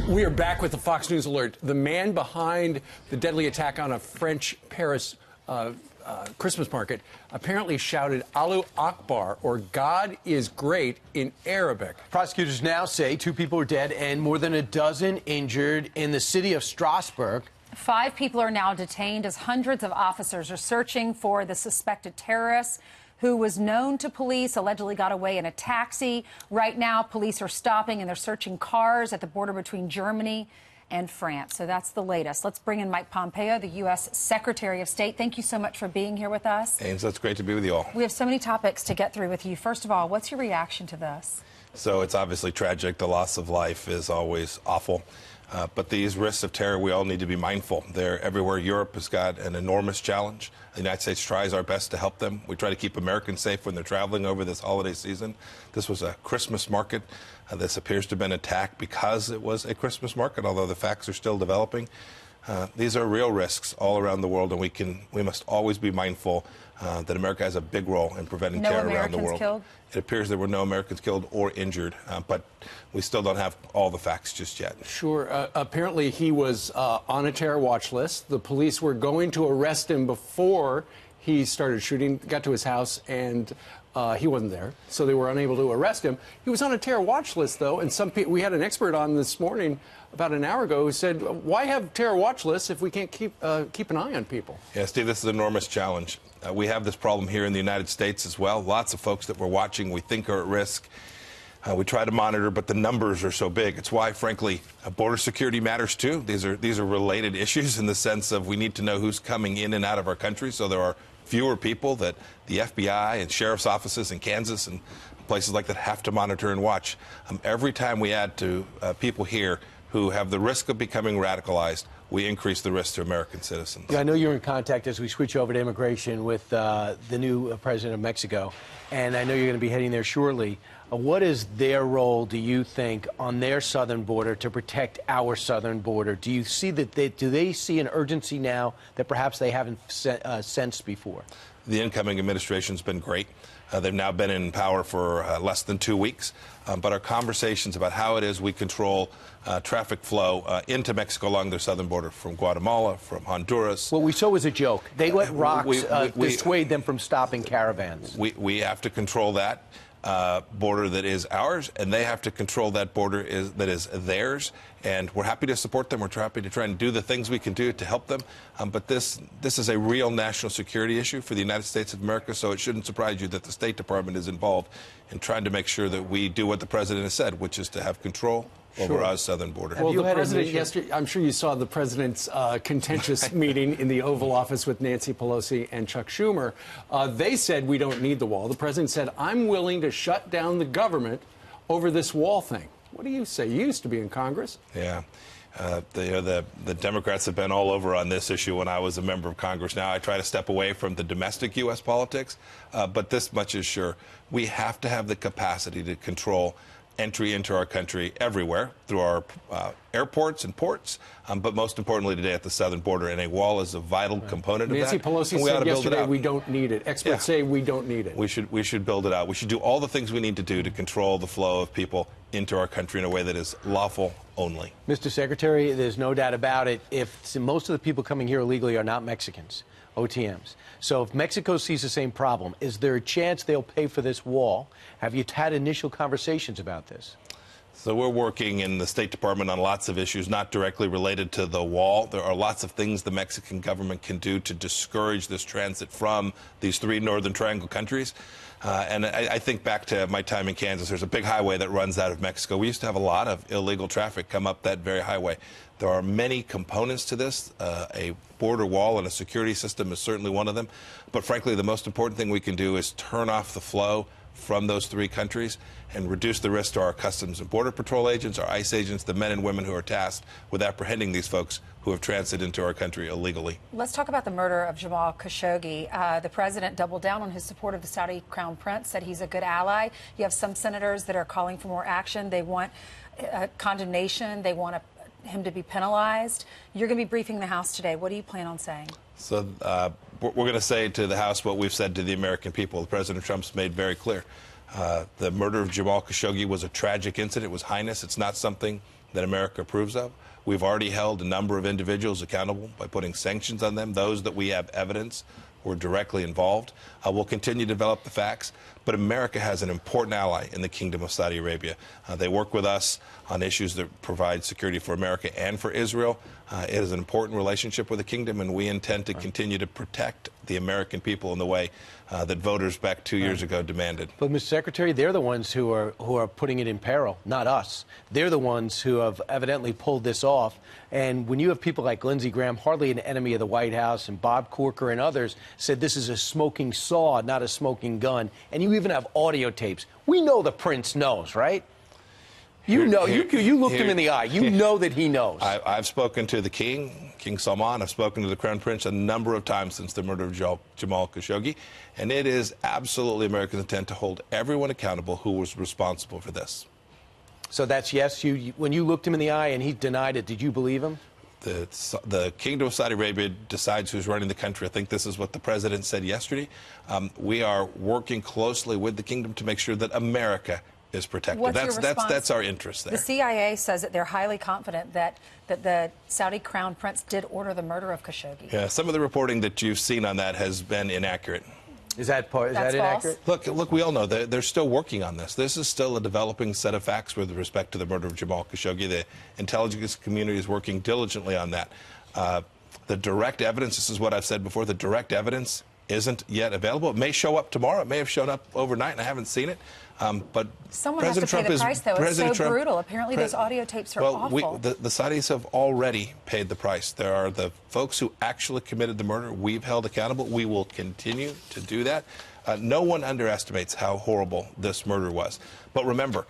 We are back with the Fox News alert. The man behind the deadly attack on a French Paris Christmas market apparently shouted Allahu Akbar, or God is great, in Arabic. Prosecutors now say 2 people are dead and more than a dozen injured in the city of Strasbourg. 5 people are now detained as hundreds of officers are searching for the suspected terrorist who was known to police, allegedly got away in a taxi. Right now, police are stopping and they're searching cars at the border between Germany and France. So that's the latest. Let's bring in Mike Pompeo, the U.S. Secretary of State. Thank you so much for being here with us. Ames, it's great to be with you all. We have so many topics to get through with you. First of all, what's your reaction to this? So it's obviously tragic. The loss of life is always awful. But these risks of terror, we all need to be mindful. They're everywhere. Europe has got an enormous challenge. The United States tries our best to help them. We try to keep Americans safe when they're traveling over this holiday season. This was a Christmas market. This appears to have been attacked because it was a Christmas market, although the facts are still developing. These are real risks all around the world, and we must always be mindful that America has a big role in preventing terror around the world. Killed? It appears there were no Americans killed or injured, but we still don't have all the facts just yet. Sure. Apparently, he was on a terror watch list. The police were going to arrest him before he started shooting, got to his house, and he wasn't there, so they were unable to arrest him. He was on a terror watch list, though, and we had an expert on this morning about an hour ago who said, why have terror watch lists if we can't keep an eye on people? Yeah, Steve, this is an enormous challenge. We have this problem here in the United States as well. Lots of folks that we're watching we think are at risk. We try to monitor, but the numbers are so big. It's why, frankly, border security matters, too. These are related issues in the sense of we need to know who's coming in and out of our country, so there are fewer people that the FBI and sheriff's offices in Kansas and places like that have to monitor and watch. Every time we add to people here who have the risk of becoming radicalized, we increase the risk to American citizens. Yeah, I know you're in contact as we switch over to immigration with the new president of Mexico, and I know you're going to be heading there shortly. What is their role, do you think, on their southern border to protect our southern border? Do you see that do they see an urgency now that perhaps they haven't sensed before? The incoming administration's been great. They've now been in power for less than 2 weeks. But our conversations about how it is we control traffic flow into Mexico along their southern border from Guatemala, from Honduras. What we saw was a joke. They let rocks dissuade them from stopping caravans. We have to control that border that is ours, and they have to control that border that is theirs. And we're happy to support them. We're happy to try and do the things we can do to help them. But this is a real national security issue for the United States of America, so it shouldn't surprise you that the State Department is involved in trying to make sure that we do what the president has said, which is to have control over our southern border. Well, the president yesterday, I'm sure you saw the president's contentious meeting in the Oval Office with Nancy Pelosi and Chuck Schumer. They said we don't need the wall. The president said, I'm willing to shut down the government over this wall thing. What do you say? You used to be in Congress. Yeah. The Democrats have been all over on this issue when I was a member of Congress. Now I try to step away from the domestic U.S. politics, but this much is sure. We have to have the capacity to control entry into our country everywhere through our airports and ports, but most importantly today at the southern border, and a wall is a vital component of that. Nancy Pelosi said yesterday we don't need it. Experts say we don't need it. We should build it out. We should do all the things we need to do to control the flow of people into our country in a way that is lawful only. Mr. Secretary, there's no doubt about it. If most of the people coming here illegally are not Mexicans, OTMs. So if Mexico sees the same problem, is there a chance they'll pay for this wall? Have you had initial conversations about this? So we're working in the State Department on lots of issues not directly related to the wall. There are lots of things the Mexican government can do to discourage this transit from these 3 Northern Triangle countries. And I think back to my time in Kansas. There's a big highway that runs out of Mexico. We used to have a lot of illegal traffic come up that very highway. There are many components to this. A border wall and a security system is certainly one of them. But frankly, the most important thing we can do is turn off the flow from those 3 countries and reduce the risk to our Customs and Border Patrol agents, our ICE agents, the men and women who are tasked with apprehending these folks who have transited into our country illegally. Let's talk about the murder of Jamal Khashoggi. The president doubled down on his support of the Saudi Crown Prince, said he's a good ally. You have some senators that are calling for more action. They want condemnation. They want him to be penalized. You're going to be briefing the House today. What do you plan on saying? So we're going to say to the House what we've said to the American people. President Trump's made very clear. The murder of Jamal Khashoggi was a tragic incident. It was heinous. It's not something that America approves of. We've already held a number of individuals accountable by putting sanctions on them, those that we have evidence were directly involved. We'll continue to develop the facts, but America has an important ally in the Kingdom of Saudi Arabia. They work with us on issues that provide security for America and for Israel. It is an important relationship with the kingdom, and we intend to continue to protect the American people in the way that voters back 2 years ago demanded. But, Mr. Secretary, they're the ones who are putting it in peril, not us. They're the ones who have evidently pulled this off. And when you have people like Lindsey Graham, hardly an enemy of the White House, and Bob Corker and others said this is a smoking saw, not a smoking gun, and you even have audio tapes. We know the prince knows, right? You know, you looked him in the eye. You know that he knows. I've spoken to the King Salman. I've spoken to the Crown Prince a number of times since the murder of Jamal Khashoggi. And it is absolutely America's intent to hold everyone accountable who was responsible for this. So that's yes? When you looked him in the eye and he denied it, did you believe him? The Kingdom of Saudi Arabia decides who's running the country. I think this is what the president said yesterday. We are working closely with the kingdom to make sure that America is protected. What's your response? That's our interest there. The CIA says that they're highly confident that the Saudi Crown Prince did order the murder of Khashoggi. Yeah, some of the reporting that you've seen on that has been inaccurate. Is that inaccurate? Look, we all know that they're still working on this. This is still a developing set of facts with respect to the murder of Jamal Khashoggi. The intelligence community is working diligently on that. The direct evidence, this is what I've said before, the direct evidence isn't yet available. It may show up tomorrow. It may have shown up overnight, and I haven't seen it. But someone President has to pay the price, though. It's so brutal. Apparently, those audio tapes are awful. The Saudis have already paid the price. There are the folks who actually committed the murder. We've held accountable. We will continue to do that. No one underestimates how horrible this murder was. But remember,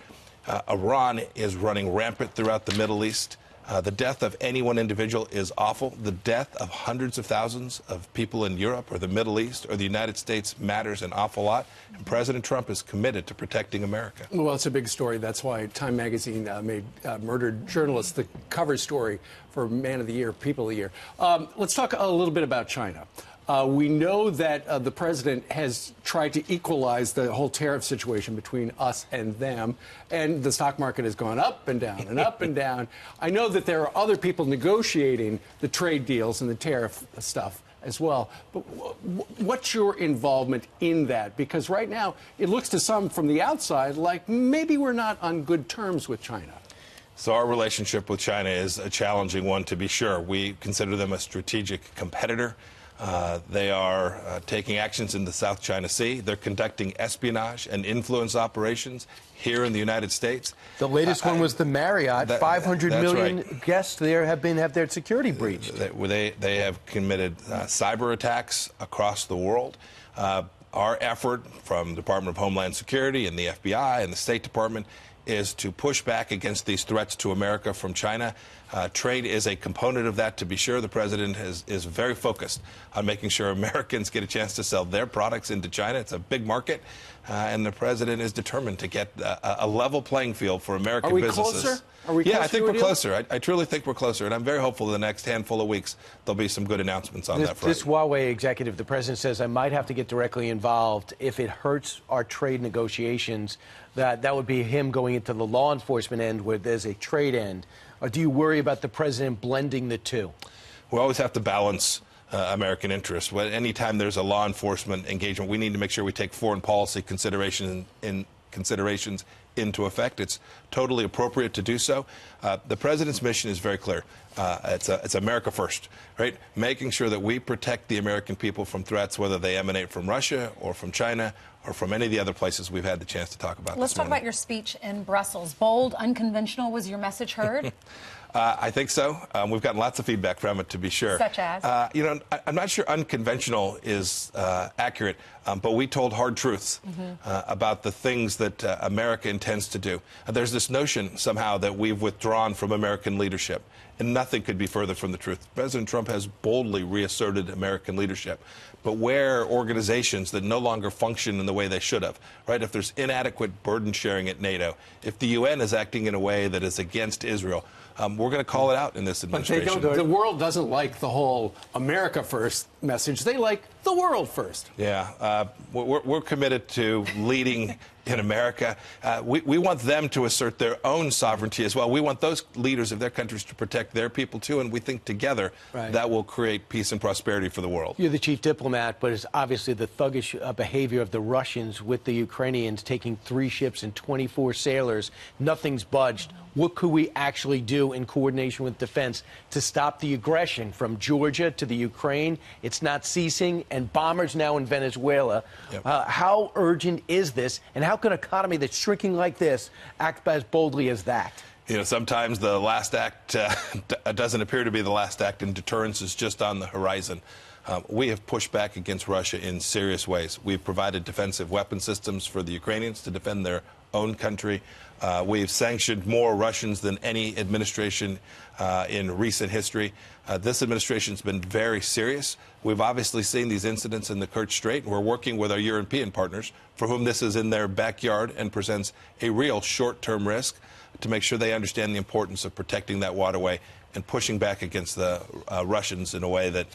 Iran is running rampant throughout the Middle East. The death of any one individual is awful. The death of hundreds of thousands of people in Europe or the Middle East or the United States matters an awful lot. And President Trump is committed to protecting America. Well, it's a big story. That's why Time Magazine made murdered journalists the cover story for Man of the Year, People of the Year. Let's talk a little bit about China. We know that the president has tried to equalize the whole tariff situation between us and them, and the stock market has gone up and down and up and down. I know that there are other people negotiating the trade deals and the tariff stuff as well. But what's your involvement in that? Because right now, it looks to some from the outside like maybe we're not on good terms with China. So our relationship with China is a challenging one, to be sure. We consider them a strategic competitor. They are taking actions in the South China Sea. They're conducting espionage and influence operations here in the United States. The latest one was the Marriott. 500 million right. Guests there have their security breached. They have committed cyber attacks across the world. Our effort from the Department of Homeland Security and the FBI and the State Department is to push back against these threats to America from China. Trade is a component of that, to be sure. The president is very focused on making sure Americans get a chance to sell their products into China. It's a big market, and the president is determined to get a level playing field for American businesses. Closer? Are we closer? Yeah, I think we're closer. I truly think we're closer, and I'm very hopeful in the next handful of weeks there'll be some good announcements on that front. This Huawei executive, the president says, I might have to get directly involved if it hurts our trade negotiations. That would be him going into the law enforcement end where there's a trade end. Or do you worry about the president blending the two? We always have to balance American interests. Anytime there's a law enforcement engagement, we need to make sure we take foreign policy considerations into effect. It's totally appropriate to do so. The president's mission is very clear. It's America first, right? Making sure that we protect the American people from threats, whether they emanate from Russia or from China or from any of the other places we've had the chance to talk about. Let's talk about your speech in Brussels. Bold, unconventional. Was your message heard? I think so. We've gotten lots of feedback from it, to be sure. Such as? I'm not sure unconventional is accurate, but we told hard truths about the things that America intends to do. There's this notion somehow that we've withdrawn from American leadership and nothing could be further from the truth. President Trump has boldly reasserted American leadership. But where organizations that no longer function in the way they should have, right? If there's inadequate burden sharing at NATO, if the UN is acting in a way that is against Israel, we're going to call it out in this administration. But the world doesn't like the whole America first message. They like the world first. Yeah, we're committed to leading in America. We want them to assert their own sovereignty as well. We want those leaders of their countries to protect their people, too, and we think together that will create peace and prosperity for the world. You're the chief diplomat, but it's obviously the thuggish behavior of the Russians with the Ukrainians taking 3 ships and 24 sailors. Nothing's budged. What could we actually do in coordination with defense to stop the aggression from Georgia to the Ukraine? It's not ceasing, and bombers now in Venezuela. Yep. How urgent is this, and how can an economy that's shrinking like this act as boldly as that? You know, sometimes the last act doesn't appear to be the last act, and deterrence is just on the horizon. We have pushed back against Russia in serious ways. We've provided defensive weapon systems for the Ukrainians to defend their own country. We've sanctioned more Russians than any administration in recent history. This administration's been very serious. We've obviously seen these incidents in the Kerch Strait, and we're working with our European partners for whom this is in their backyard and presents a real short-term risk to make sure they understand the importance of protecting that waterway and pushing back against the Russians in a way that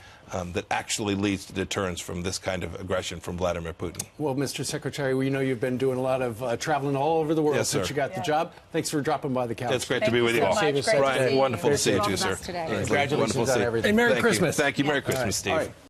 that actually leads to deterrence from this kind of aggression from Vladimir Putin. Well, Mr. Secretary, we know you've been doing a lot of traveling all over the world since you got the job. Thanks for dropping by the couch. It's great to be with you all. Brian, wonderful to see you too, sir. Congratulations on everything. And Merry Christmas. Thank you. Merry Christmas, Steve.